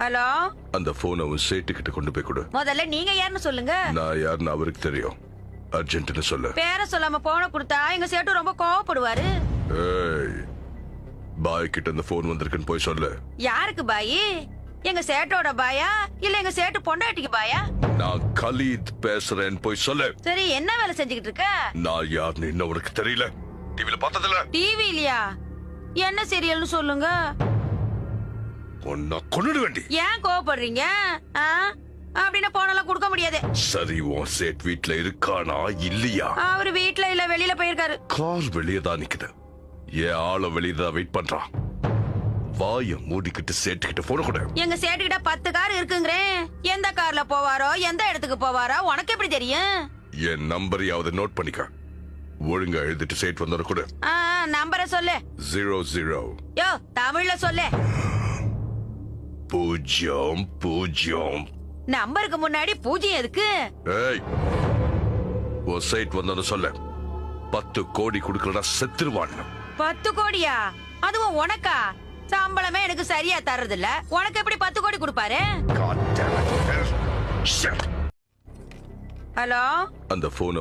Hello, அந்த phone அவன் சேட்டு கிட்ட கொண்டு போய் கொடு. முதல்ல நீங்க யாருன்னு சொல்லுங்க. நான் யாருன்னு அவருக்கு தெரியும். அர்ஜென்ட்னு சொல்லு. பேரை சொல்லாம போன கொடுத்தா எங்க சேட்டு ரொம்ப கோவப்படுவாரு. ஏய், பாய் கிட்ட அந்த போன் வந்திருக்குன்னு போய் சொல்லு. யாருக்கு பாயி? எங்க சேட்டோட பாயா இல்ல எங்க சேட்டு பொண்டாட்டிக்கு பாயா? நான் கலீத் பேசுறேன்னு போய் சொல்லு. சரி, என்ன வேலை செஞ்சுக்கிட்டு இருக்க? நான் யாருன்னு இன்னும் உனக்கு தெரியல. டிவில பார்த்ததில்ல. டிவி இல்லையா? என்ன சீரியல்னு சொல்லுங்க. உன்னை கொன்னுட வேண்டி. ஏன் கோவப்படுறீங்க? அப்படின்னா போனெல்லாம் கொடுக்க முடியாது. சரி, உன் சேட் வீட்ல இருக்கானா இல்லையா? அவரு வீட்ல இல்ல, வெளியில போயிருக்காரு. கார் வெளியே தான் நிக்குது. ஏன் ஆள வெளியே தான் வெயிட் பண்றான். வாய மூடிக்கிட்டு சேட்டுக்கிட்ட போன கூட. எங்க சேட்டுக்கிட்ட 10 கார் இருக்குங்கிறேன். எந்த கார்ல போவாரோ, எந்த இடத்துக்கு போவாரோ உனக்கு எப்படி தெரியும்? என் நம்பரையாவது நோட் பண்ணிக்க. ஒழுங்கா எழுதிட்டு சேட் வந்தோட கூட. நம்பரை சொல்லு. 00. யோ, தமிழ்ல சொல்லு. 00. நம்பருக்கு முன்னாடி 0 எதுக்கு? ஏய், உன் சேட் வந்தோன்னு சொல்ல. 10 கோடி கொடுக்கலடா செத்துருவான். 10 கோடியா? அதுவும் உனக்கா? சம்பளமே எனக்கு சரியா தர்றது இல்ல, உனக்கு எப்படி 10 கோடி கொடுப்பாரு? God damn it. Shit. Hello, அந்த போனை